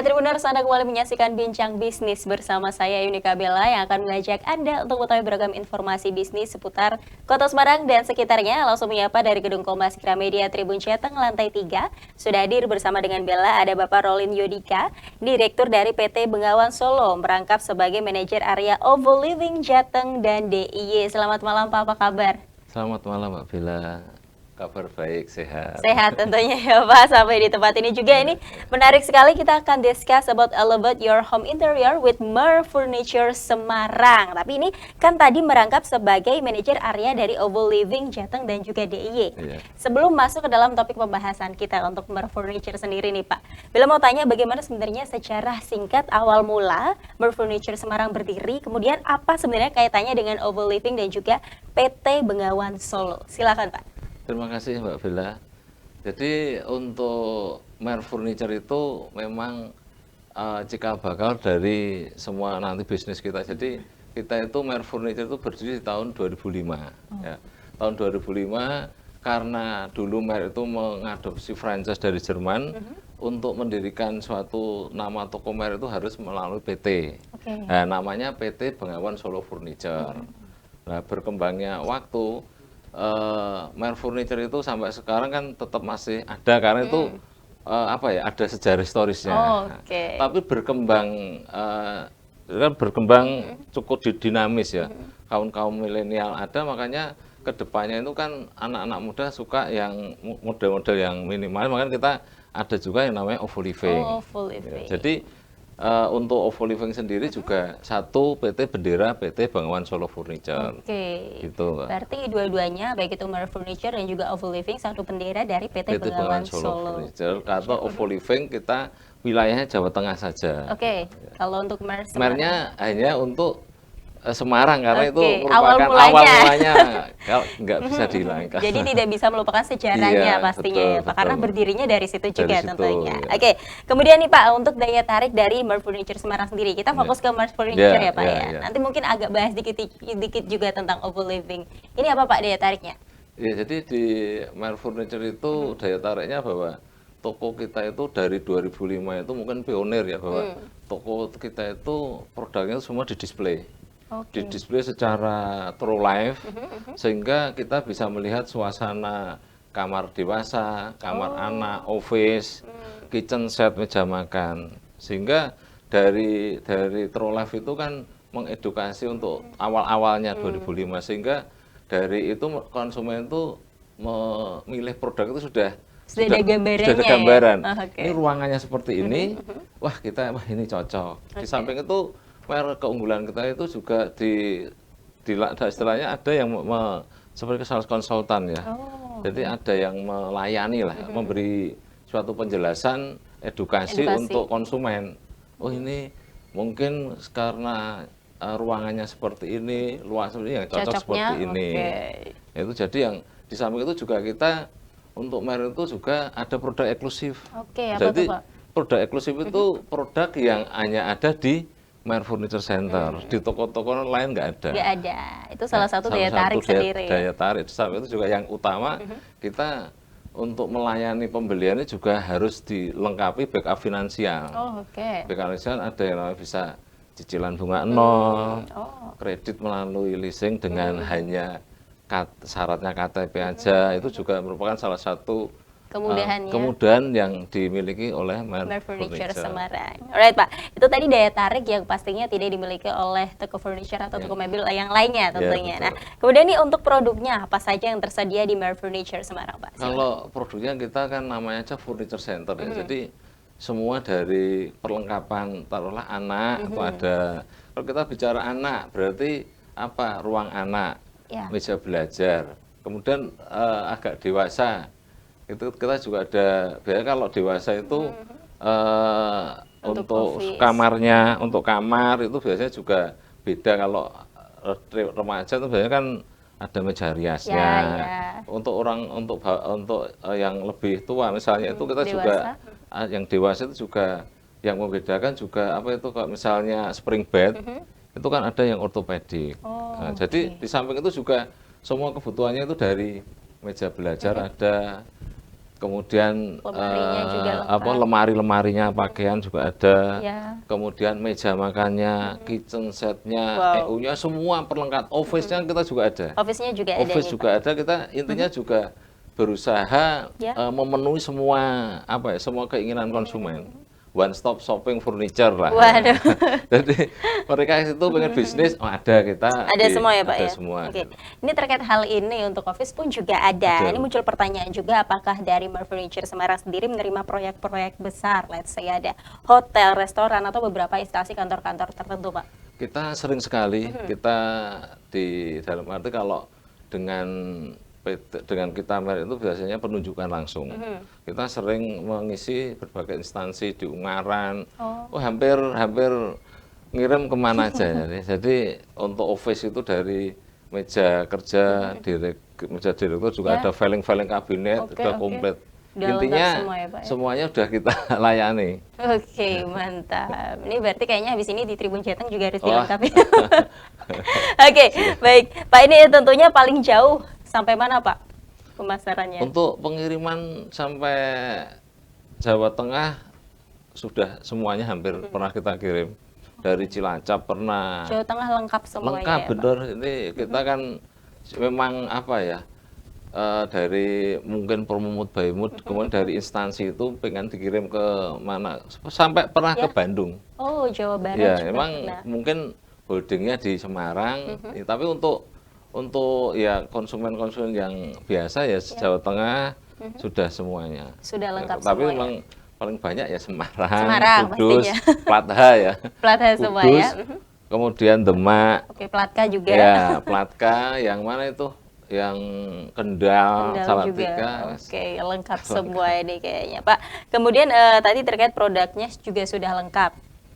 Tribuners, Anda kembali menyaksikan Bincang Bisnis bersama saya Yunika Bella yang akan mengajak Anda untuk mengetahui beragam informasi bisnis seputar Kota Semarang dan sekitarnya. Langsung menyapa dari Gedung Kompas Gramedia Tribun Jateng lantai 3. Sudah hadir bersama dengan Bella ada Bapak Rolin Yodika, Direktur dari PT Bengawan Solo, merangkap sebagai Manajer Area OVO Living Jateng dan DIY. Selamat malam Pak, apa kabar? Selamat malam Mbak Bella, kabar baik, sehat. Sehat tentunya ya Pak, sampai di tempat ini juga ini menarik sekali. Kita akan discuss about elevate your home interior with Mer Furniture Semarang. Tapi ini kan tadi merangkap sebagai manajer area dari OVO Living Jateng dan juga DIY. Iya. Sebelum masuk ke dalam topik pembahasan kita untuk Mer Furniture sendiri nih Pak, Bila mau tanya bagaimana sebenarnya secara singkat awal mula Mer Furniture Semarang berdiri, kemudian apa sebenarnya kaitannya dengan OVO Living dan juga PT Bengawan Solo. Silakan Pak. Terima kasih Mbak Bella. Jadi untuk Mer Furniture itu memang cikal bakal dari semua nanti bisnis kita. Jadi kita itu Mer Furniture itu berdiri di tahun 2005. Ya. Tahun 2005 karena dulu Mer itu mengadopsi franchise dari Jerman untuk mendirikan suatu nama toko Mer itu harus melalui PT. Nah, namanya PT Bengawan Solo Furniture. Nah, berkembangnya waktu Mer Furniture itu sampai sekarang kan tetap masih ada karena itu ada sejarah historisnya. Tapi berkembang cukup dinamis ya. Kaum Milenial ada, makanya kedepannya itu kan anak-anak muda suka yang model-model yang minimal, makanya kita ada juga yang namanya OVO Living. Ya, jadi untuk OVO Living sendiri juga satu PT bendera PT Bengawan Solo Furniture. Gitu. Berarti dua-duanya baik itu Mer Furniture dan juga OVO Living satu bendera dari PT Bengawan Solo Furniture. Kalau OVO Living kita wilayahnya Jawa Tengah saja. Kalau untuk Mer Mernya hanya untuk Semarang karena itu awal merupakan mulanya nggak bisa dihilangkan. Jadi tidak bisa melupakan sejarahnya pastinya ya Pak, karena berdirinya dari situ juga tentunya. Kemudian nih Pak, untuk daya tarik dari Mer Furniture Semarang sendiri, kita fokus ke Mer Furniture ya Pak ya. Nanti mungkin agak bahas dikit juga tentang OVO Living. Ini apa Pak daya tariknya? Ya, jadi di Mer Furniture itu daya tariknya bahwa toko kita itu dari 2005 itu mungkin pionir ya, bahwa toko kita itu produknya semua di display. Di display secara true life, sehingga kita bisa melihat suasana kamar dewasa, kamar anak, office, kitchen set, meja makan. Sehingga dari true life itu kan mengedukasi untuk awal-awalnya 2005, sehingga dari itu konsumen itu memilih produk itu sudah ada gambaran. Ini ruangannya seperti ini, wah ini cocok. Di samping itu keunggulan kita itu juga istilahnya ada yang seperti sales konsultan ya. Jadi ada yang melayani lah, memberi suatu penjelasan, edukasi untuk konsumen. Oh ini mungkin karena ruangannya seperti ini, luas ini yang cocok seperti ini. Itu jadi yang di samping itu juga kita untuk Mer itu juga ada produk eksklusif. Jadi produk eksklusif itu produk yang hanya ada di Mer Furniture Center, di toko-toko lain nggak ada. Nggak ada, itu salah satu daya tarik sendiri. Daya tarik, sampai itu juga yang utama kita untuk melayani pembeliannya juga harus dilengkapi backup finansial. Backup finansial ada yang namanya bisa cicilan bunga 0, kredit melalui leasing dengan hanya syaratnya KTP aja, itu juga merupakan salah satu kemudahan yang dimiliki oleh Mer Furniture Semarang. Alright Pak, itu tadi daya tarik yang pastinya tidak dimiliki oleh toko furniture atau toko mobil yang lainnya tentunya. Nah, kemudian nih untuk produknya apa saja yang tersedia di Mer Furniture Semarang Pak? Kalau produknya kita kan namanya aja Furniture Center ya, jadi semua dari perlengkapan taruhlah anak atau ada. Kalau kita bicara anak berarti apa? Ruang anak, meja belajar. Kemudian agak dewasa. Itu kita juga ada, biasanya kalau dewasa itu untuk kamarnya, untuk kamar itu biasanya juga beda. Kalau remaja itu biasanya kan ada meja riasnya. Untuk yang lebih tua misalnya itu kita juga yang dewasa itu juga yang membedakan juga apa itu, kalau misalnya spring bed itu kan ada yang ortopedik. Nah, jadi di samping itu juga semua kebutuhannya itu dari meja belajar ada, kemudian Lemarinya juga lengkap. lemari-lemarinya pakaian juga ada, Ya. kemudian meja makannya, kitchen setnya, Wow. EU-nya semua perlengkapan, office-nya kita juga ada. Office-nya juga ada Office nih, juga ada, kita intinya juga berusaha Ya. memenuhi semua semua keinginan konsumen. One stop shopping furniture lah. Waduh. Jadi mereka itu pengen bisnis, ada kita Ada semua ya Pak ada ya? semua. Oke. Ini terkait hal ini untuk office pun juga ada. Ada. Ini muncul pertanyaan juga, apakah dari Mar Furniture Semarang sendiri menerima proyek-proyek besar, let's say ada hotel, restoran, atau beberapa instansi kantor-kantor tertentu Pak? Kita sering sekali kita di dalam arti kalau dengan dengan kita Mer itu biasanya penunjukan langsung. Kita sering mengisi berbagai instansi di Ungaran. Oh, hampir ngirim kemana aja. Jadi untuk office itu dari meja kerja, meja direktur juga ada filing-filing kabinet, udah komplit. Udah Intinya lengkap semua ya, Pak, ya? semuanya udah kita layani. Oke, mantap. Ini berarti kayaknya habis ini di Tribun Jateng juga harus Wah. dilengkapi. Oke, baik. Pak, ini tentunya paling jauh sampai mana Pak pemasarannya? Untuk pengiriman sampai Jawa Tengah sudah semuanya hampir pernah kita kirim. Dari Cilacap pernah. Jawa Tengah lengkap semuanya Lengkap ya, Pak? bener. Ini kita kan memang dari mungkin Promomut Baimut, kemudian dari instansi itu pengen dikirim ke mana, sampai pernah ke Bandung. Oh, Jawa Barat Ya, juga memang pernah. mungkin holdingnya di Semarang, ya, tapi untuk ya konsumen-konsumen yang biasa ya Jawa Tengah sudah semuanya. Sudah lengkap Tapi semua ya? memang paling banyak ya Semarang, Semarang Kudus, pastinya. Plat H ya. Plat H semua Kudus, ya? kemudian Demak, Oke, Platka juga. ya Plat K, yang mana itu? Yang Kendal, Kendal Salatiga. juga. Oke, lengkap semua ini kayaknya Pak. Kemudian tadi terkait produknya juga sudah lengkap.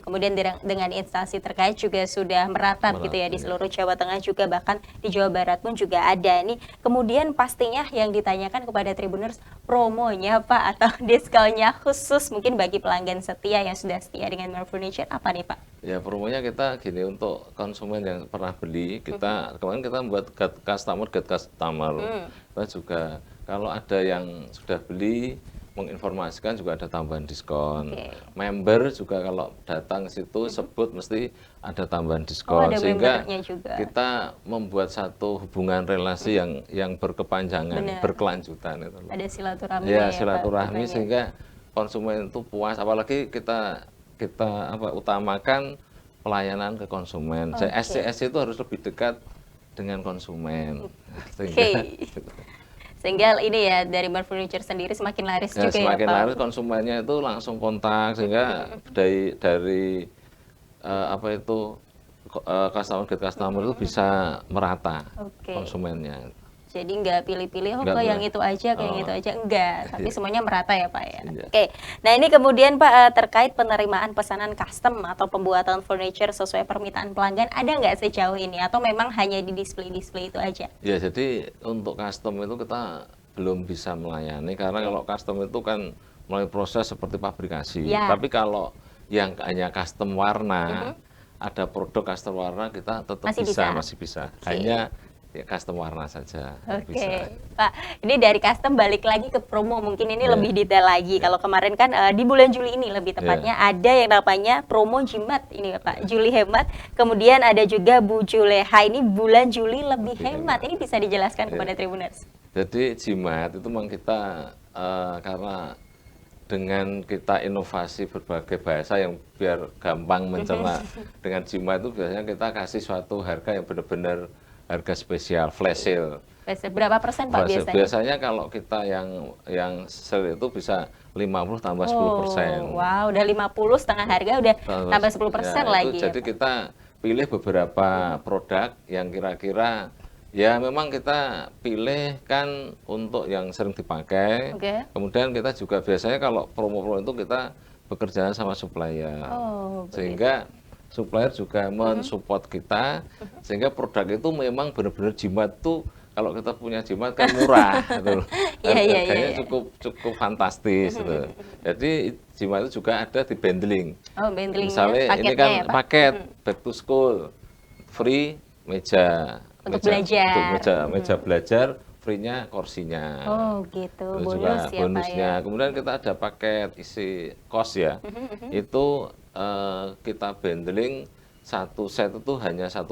Kemudian dengan instansi terkait juga sudah meratap gitu ya di seluruh Jawa Tengah, juga bahkan di Jawa Barat pun juga ada nih. Kemudian pastinya yang ditanyakan kepada Tribuners, promonya Pak atau diskonnya khusus mungkin bagi pelanggan setia yang sudah setia dengan Mar Furniture apa nih Pak? Ya, promonya kita gini, untuk konsumen yang pernah beli, kemarin kita membuat get customer. Kita juga kalau ada yang sudah beli menginformasikan juga ada tambahan diskon. Member juga kalau datang ke situ sebut mesti ada tambahan diskon, ada sehingga membernya juga. kita membuat satu hubungan relasi yang berkepanjangan, berkelanjutan itu. Ada silaturahmi Ya, Pak, silaturahmi katanya. sehingga konsumen itu puas, apalagi kita utamakan pelayanan ke konsumen. SCS itu harus lebih dekat dengan konsumen. Sehingga ini ya dari Mar Furniture sendiri semakin laris Ya, juga semakin ya Pak. laris, konsumennya itu langsung kontak, sehingga dari customer itu bisa merata konsumennya. Jadi nggak pilih-pilih, Nggak ke yang boleh. itu aja, ke yang itu aja, enggak. Tapi semuanya merata ya Pak ya. Iya. Oke, nah ini kemudian Pak terkait penerimaan pesanan custom atau pembuatan furniture sesuai permintaan pelanggan, ada nggak sejauh ini? Atau memang hanya di display-display itu aja? Ya, jadi untuk custom itu kita belum bisa melayani, karena kalau custom itu kan melalui proses seperti pabrikasi. Ya. Tapi kalau yang hanya custom warna, ada produk custom warna, kita tetap masih bisa. Hanya ya custom warna saja. Oke, Pak, ini dari custom balik lagi ke promo, mungkin ini lebih detail lagi. Kalau kemarin kan di bulan Juli ini lebih tepatnya ada yang namanya promo jimat ini ya Pak, Juli hemat. Kemudian ada juga Bu Juleha, ini bulan Juli lebih hemat. Ini bisa dijelaskan kepada Tribuners? Jadi jimat itu memang kita karena dengan kita inovasi berbagai bahasa yang biar gampang mencerna, dengan jimat itu biasanya kita kasih suatu harga yang benar-benar harga spesial, flash sale. Berapa persen Pak biasanya? Biasanya kalau kita yang sale itu bisa 50 tambah 10%. Wow, udah 50 setengah harga udah tambah 10% lagi. Jadi kita pilih beberapa produk yang kira-kira ya memang kita pilih kan untuk yang sering dipakai. Kemudian kita juga biasanya kalau promo-promo itu kita bekerja sama supplier. Sehingga supplier juga mensupport kita, sehingga produk itu memang benar-benar jimat tuh, kalau kita punya jimat kan murah gitu. Harganya cukup fantastis gitu. Jadi jimat itu juga ada di bundling. Misalnya ini kan ya, paket back to school, free meja untuk belajar. Untuk meja belajar, free-nya kursinya. Oh gitu, Terus bonus juga ya Pak ya. bonusnya. Kemudian kita ada paket isi kos ya. Itu kita bundling satu set itu hanya 1,9.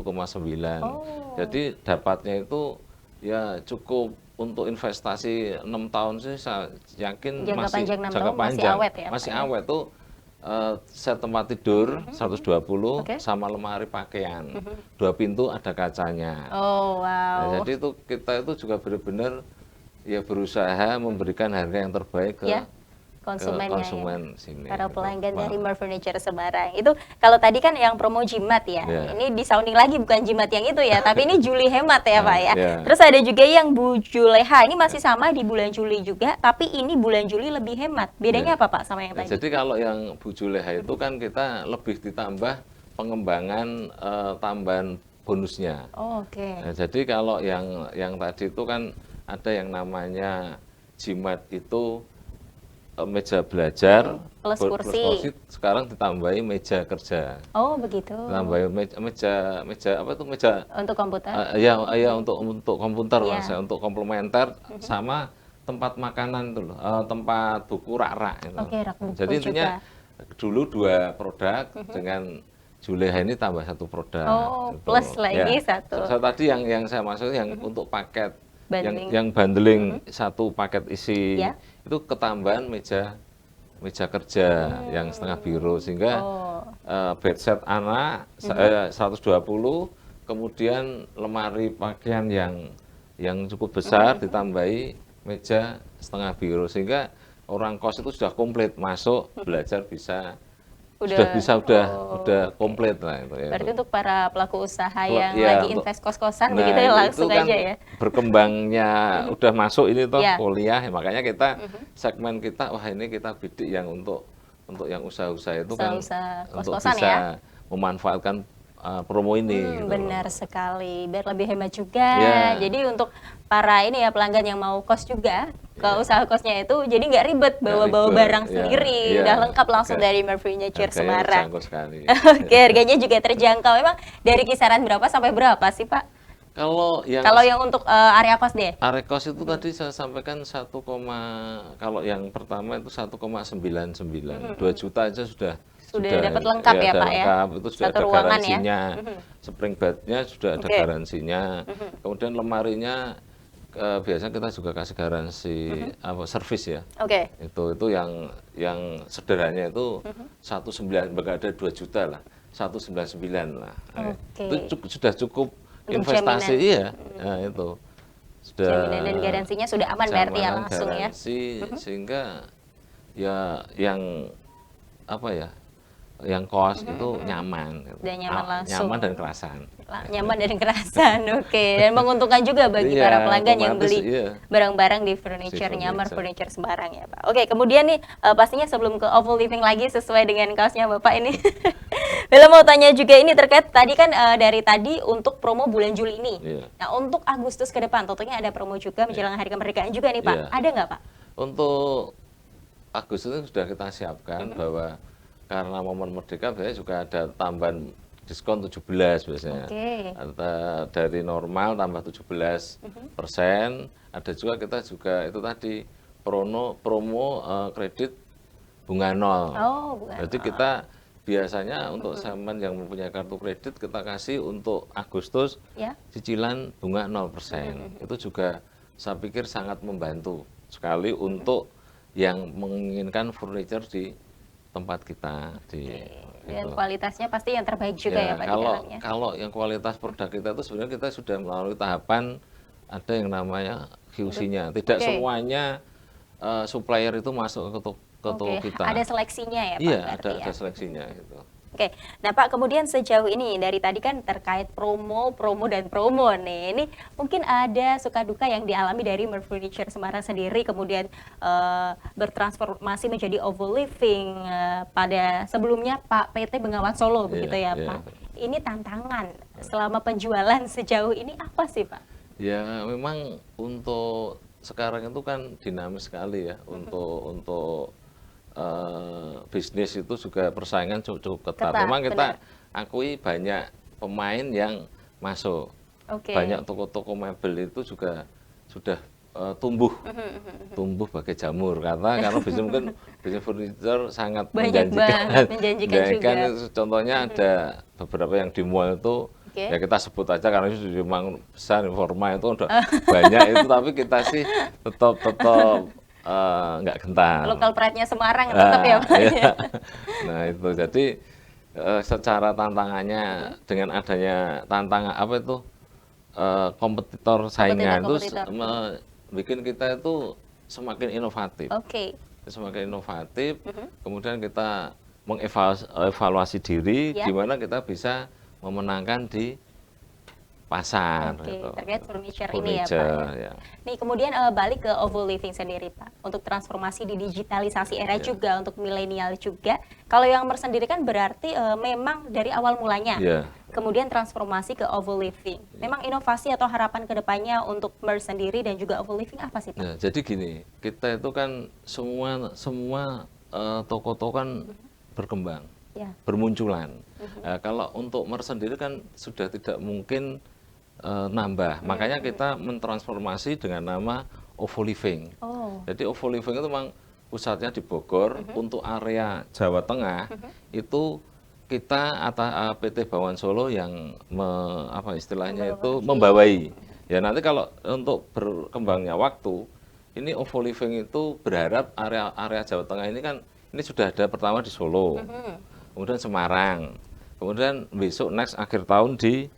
Oh. Jadi dapatnya itu ya cukup untuk investasi 6 tahun sih saya yakin Jangka masih panjang 6 jangka tahun masih panjang. awet ya, Pak Masih ya? awet tuh set tempat tidur 120 Oke. sama lemari pakaian. 2 pintu ada kacanya. Oh Nah, wow. jadi itu kita itu juga benar-benar ya berusaha memberikan harga yang terbaik ke Ya, konsumennya ya. konsumen sini. Para gitu. pelanggan Wah, dari Mer Furniture Semarang. Itu kalau tadi kan yang promo jimat ya. Ya. Ini disounding lagi bukan jimat yang itu ya, tapi ini Juli hemat ya, Pak ya. Ya. Terus ada juga yang Bu Juleha. Ini masih sama di bulan Juli juga, tapi ini bulan Juli lebih hemat. Bedanya Ya. apa, Pak, sama yang Nah, tadi? jadi kalau yang Bu Juleha itu kan kita lebih ditambah pengembangan tambahan bonusnya. Oh, oke. Nah, jadi kalau yang tadi itu kan ada yang namanya jimat itu meja belajar Plus kursi. sekarang ditambahi meja kerja. Oh, begitu. Ditambahi meja apa itu meja Untuk komputer. ya untuk komputer Iya. Mas, ya, untuk komplementer sama tempat makanan itu loh, tempat buku rak-rak itu. Oke, rak buku Jadi intinya juga. dulu 2 produk dengan Juleha ini tambah 1 produk. Oh, gitu. plus lagi Ya. 1. Tadi yang saya maksud yang untuk paket Bundling. yang bundling 1 paket isi Ya. itu ketambahan meja kerja yang setengah biru sehingga Oh. bed set anak 120, kemudian lemari pakaian yang cukup besar ditambahi meja setengah biru sehingga orang kos itu sudah komplit masuk belajar bisa udah komplit lah itu ya. Berarti untuk para pelaku usaha yang Ya, lagi invest kos-kosan nah, begitu ya, itu langsung kan aja ya. berkembangnya udah masuk ini toh Ya. kuliah ya, makanya kita segmen kita wah ini kita bidik yang untuk yang usaha-usaha itu kan Usaha-usaha untuk kos-kosan bisa ya. memanfaatkan promo ini gitu loh. Benar sekali, biar lebih hemat juga. Ya. Jadi untuk para ini ya pelanggan yang mau kos juga ke usaha kosnya itu, jadi nggak ribet bawa-bawa ribet, barang ya, sendiri, ya. udah lengkap langsung Oke. dari Mer Furniture Harganya Semarang. terjangkau sekali. Oke, harganya juga terjangkau. Memang dari kisaran berapa sampai berapa sih Pak? Kalau Yang untuk area kos deh. Arekos itu tadi saya sampaikan kalau yang pertama itu 1,99, 2 juta aja sudah dapat lengkap ya, ada Pak ya? lengkap, itu sudah Satu ada ruangan ya? garansinya. Spring bed-nya sudah ada Oke. garansinya. Kemudian lemarinya biasanya kita juga kasih garansi servis ya. Oke. Itu yang sederhananya itu 19, enggak ada 2 juta lah. 199 lah. Oke. Itu sudah cukup Untuk investasi jaminan. iya. Nah, itu. Sudah Jaminan dan garansinya sudah aman berarti ya jaminan, langsung ya. garansi, sehingga ya yang apa ya? Yang kos itu nyaman gitu. Dan nyaman langsung. Nyaman dan kerasan. Nyaman dan kerasan, oke. Dan menguntungkan juga bagi Iya, para pelanggan yang otomatis, beli iya. barang-barang di furniture-nya Mer furniture. Furniture Semarang ya Pak. Oke, kemudian nih pastinya sebelum ke Oval Living lagi sesuai dengan kaosnya Bapak ini. Bella mau tanya juga ini terkait tadi kan dari tadi untuk promo bulan Juli ini. Iya. Nah untuk Agustus ke depan tentunya ada promo juga menjelang hari kemerdekaan juga nih Pak. Iya. Ada nggak Pak? Untuk Agustus itu sudah kita siapkan bahwa karena momen merdeka biasanya juga ada tambahan diskon 17 biasanya. Oke. Dari normal tambah 17%. Ada juga kita juga itu tadi promo kredit bunga 0. Oh, bukan. Jadi kita biasanya untuk segmen yang mempunyai kartu kredit kita kasih untuk Agustus Ya. cicilan bunga 0%. Itu juga saya pikir sangat membantu sekali untuk yang menginginkan furniture di tempat kita Dan gitu. kualitasnya pasti yang terbaik juga ya, Pak di dalamnya. Kalau yang kualitas produk kita itu sebenarnya kita sudah melalui tahapan ada yang namanya QC-nya. Tidak Oke. semuanya supplier itu masuk ke toko Oke, kita. ada seleksinya ya Pak Iya, berarti ya. ada seleksinya gitu. Oke, nah Pak kemudian sejauh ini dari tadi kan terkait promo dan promo nih, ini mungkin ada suka duka yang dialami dari Mer Furniture Semarang sendiri kemudian bertransformasi menjadi Oval Living pada sebelumnya Pak PT Bengawan Solo begitu ya iya. Pak. Ini tantangan selama penjualan sejauh ini apa sih Pak? Ya memang untuk sekarang itu kan dinamis sekali ya untuk bisnis itu juga persaingan cukup ketat. Ketat, Memang kita benar. akui banyak pemain yang masuk. Oke. Banyak toko-toko mebel itu juga sudah tumbuh bagai jamur karena bisnis mungkin bisnis furniture sangat Banyak banget, menjanjikan juga. Contohnya ada beberapa yang di mall itu ya kita sebut aja karena itu memang besar informa itu udah banyak itu, tapi kita sih tetap nggak gentar. Lokal pride-nya Semarang tetap ya Pak. Iya. Nah itu jadi secara tantangannya dengan adanya tantangan apa itu kompetitor saingan itu bikin kita itu semakin inovatif. Semakin inovatif, kemudian kita mengevaluasi diri gimana kita bisa memenangkan di pasar. Gitu. Terkait furniture ini ya Pak. Ya. Nih kemudian balik ke Ovo Living sendiri Pak, untuk transformasi di digitalisasi era juga untuk milenial juga. Kalau yang sendiri kan berarti memang dari awal mulanya. Kemudian transformasi ke Ovo Living. Memang inovasi atau harapan kedepannya untuk Merz sendiri dan juga Ovo Living apa sih Pak? Ya, jadi gini, kita itu kan semua toko-toko kan berkembang, bermunculan. Nah, kalau untuk Merz sendiri kan sudah tidak mungkin nambah, makanya kita mentransformasi dengan nama Ovo Living. Jadi Ovo Living itu memang pusatnya di Bogor, untuk area Jawa Tengah itu kita PT Bawan Solo yang istilahnya itu membawai. Ya nanti kalau untuk berkembangnya waktu, ini Ovo Living itu berharap area Jawa Tengah ini kan ini sudah ada pertama di Solo, kemudian Semarang, kemudian besok next akhir tahun di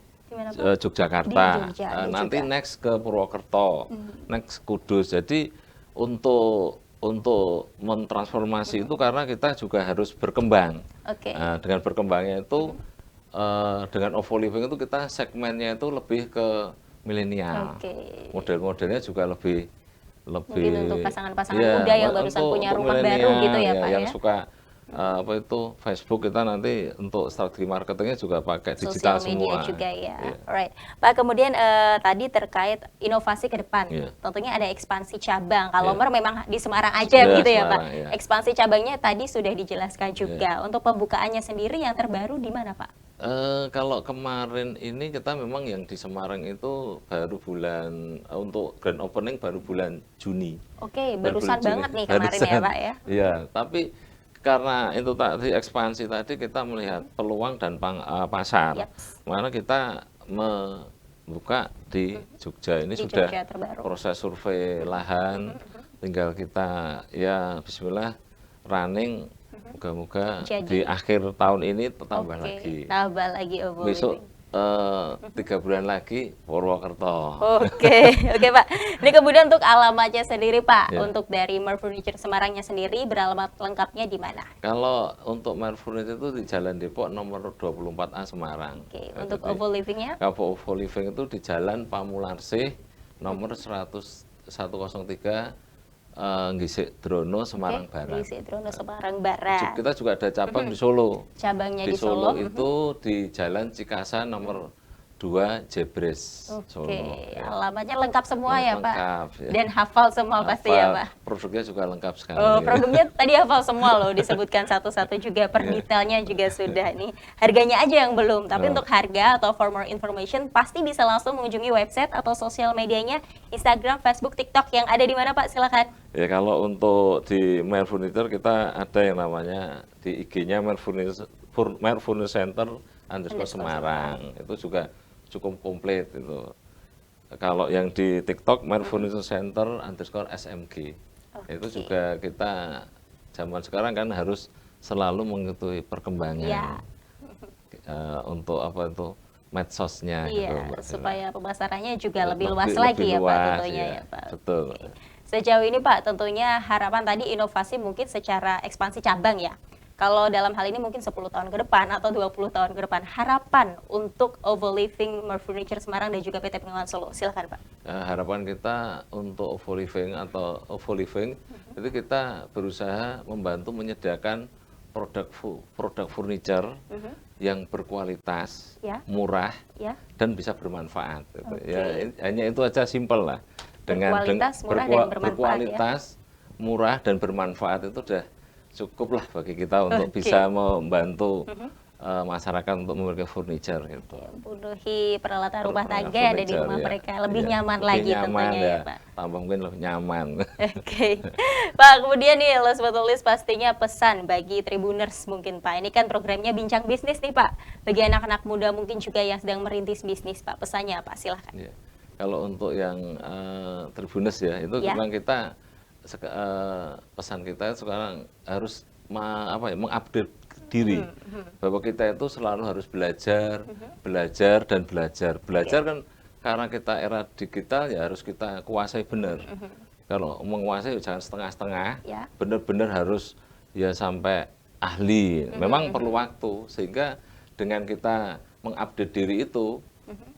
Yogyakarta, nanti juga. Next ke Purwokerto, next Kudus. Jadi untuk mentransformasi itu karena kita juga harus berkembang. Dengan berkembangnya itu dengan Ovo Living itu kita segmennya itu lebih ke milenial. Model-modelnya juga lebih mungkin untuk pasangan-pasangan muda yang barusan punya rumah baru gitu ya Pak yang ya. Suka Facebook, kita nanti untuk strategi marketingnya juga pakai digital Sosial media semua juga ya. Alright. Pak, kemudian tadi terkait inovasi ke depan, tentunya ada ekspansi cabang. Kalau memang di Semarang aja gitu ya Pak. Ekspansi cabangnya tadi sudah dijelaskan juga. Untuk pembukaannya sendiri yang terbaru di mana Pak? Kalau kemarin ini kita memang yang di Semarang itu baru bulan untuk grand opening baru bulan Juni. Barusan banget nih kemarin ya Pak ya. Iya, tapi karena itu tadi ekspansi tadi kita melihat peluang dan pasar. Mana kita membuka di Jogja ini sudah proses survei lahan, tinggal kita ya bismillah running, moga-moga di akhir tahun ini tambah lagi. Tambah lagi besok 3 bulan lagi Purwokerto. Oke Pak. Ini kemudian untuk alamatnya sendiri Pak, untuk dari Merz Furniture Semarangnya sendiri beralamat lengkapnya di mana? Kalau untuk Merz Furniture itu di Jalan Depok nomor 24A Semarang. Untuk Ovo Living-nya? Kalau Ovo Living itu di Jalan Pamularsih nomor 103 Gisik Drono Semarang Barat. Gisik Drono Semarang Barat. Kita juga ada cabang di Solo. Cabangnya di Solo itu di Jalan Cikasa nomor 2 Jebres. Alamatnya lengkap semua ya Pak. Ya. Dan hafal semua pasti ya Pak. Produknya juga lengkap sekali. Produknya tadi hafal semua loh, disebutkan satu-satu juga per detailnya juga sudah nih. Harganya aja yang belum, tapi untuk harga atau for more information pasti bisa langsung mengunjungi website atau sosial medianya Instagram, Facebook, TikTok yang ada di mana Pak? Silakan. Ya kalau untuk di Merz Furniture kita ada yang namanya di IG-nya Merz Furniture Center _ Semarang. Itu juga cukup komplit itu. Kalau yang di TikTok Merz Furniture Center _ SMG. Itu juga kita zaman sekarang kan harus selalu mengikuti perkembangan. Untuk apa itu medsosnya gitu, supaya pemasarannya juga lebih luas lagi ya Pak tentunya ya Pak. Betul. Sejauh ini Pak tentunya harapan tadi inovasi mungkin secara ekspansi cabang ya. Kalau dalam hal ini mungkin 10 tahun ke depan atau 20 tahun ke depan, harapan untuk Ovo Living, Merz Furniture Semarang dan juga PT Penuhan Solo, silakan Pak. Harapan kita untuk Ovo Living itu kita berusaha membantu menyediakan produk furniture yang berkualitas, murah, dan bisa bermanfaat. Hanya itu aja simpel lah. Dengan berkualitas, murah dan bermanfaat itu udah cukup lah bagi kita untuk bisa membantu masyarakat untuk memiliki furniture gitu. Memenuhi peralatan rumah tangga yang ada di rumah ya. mereka lebih Iya, nyaman lebih lagi nyaman, tentunya ya, ya. Pak. Tambah mungkin lebih nyaman. Oke, Pak. Kemudian nih, last but not least pastinya pesan bagi Tribuners mungkin Pak. Ini kan programnya Bincang Bisnis nih Pak. Bagi anak-anak muda mungkin juga yang sedang merintis bisnis Pak. Pesannya apa? Silahkan. Iya. Kalau untuk yang Tribuners ya, itu Ya. memang kita pesan kita sekarang harus mengupdate diri bahwa kita itu selalu harus belajar, belajar dan belajar. Belajar kan karena kita era digital ya harus kita kuasai benar. Kalau menguasai jangan setengah-setengah, Ya. benar-benar harus ya sampai ahli. Memang perlu waktu sehingga dengan kita mengupdate diri itu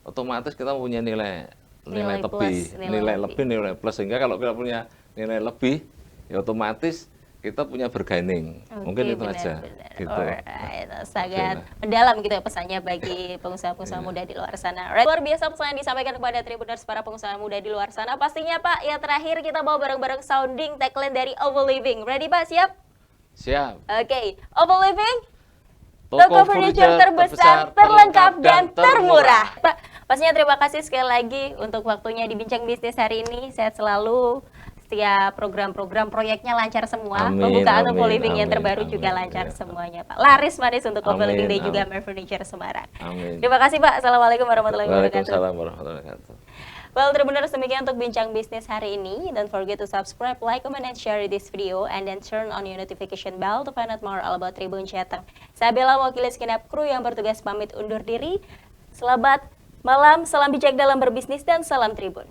otomatis kita punya nilai Nilai plus, lebih, nilai plus, sehingga kalau kita punya nilai lebih ya otomatis kita punya bargaining. Mungkin itu aja gitu. Alright, sangat mendalam gitu ya pesannya bagi pengusaha-pengusaha muda di luar sana. Alright, luar biasa pesan yang disampaikan kepada Tribuners para pengusaha muda di luar sana. Pastinya Pak, yang terakhir kita mau bareng-bareng sounding tagline dari Oval Living. Ready Pak? Siap? Siap. Oke, Oval Living, toko furniture terbesar, terlengkap, dan termurah. Pak, pastinya terima kasih sekali lagi untuk waktunya di Bincang Bisnis hari ini. Sehat selalu. Setiap program-program proyeknya lancar semua. Amin, Pembukaan amin, Oval Living yang amin, terbaru amin, juga lancar ya. semuanya, Pak. Laris manis untuk Oval Amin, Living dan juga amin. My Furniture Semarang. Amin. Terima kasih Pak. Assalamualaikum warahmatullahi wabarakatuh. Waalaikumsalam warahmatullahi wabarakatuh. Well, Tribuners, demikian untuk Bincang Bisnis hari ini. Don't forget to subscribe, like, comment, and share this video, and then turn on your notification bell to find out more all about Tribun Jateng. Saya Bella, mewakili segenap kru yang bertugas pamit undur diri. Selamat malam, salam bijak dalam berbisnis, dan salam Tribun.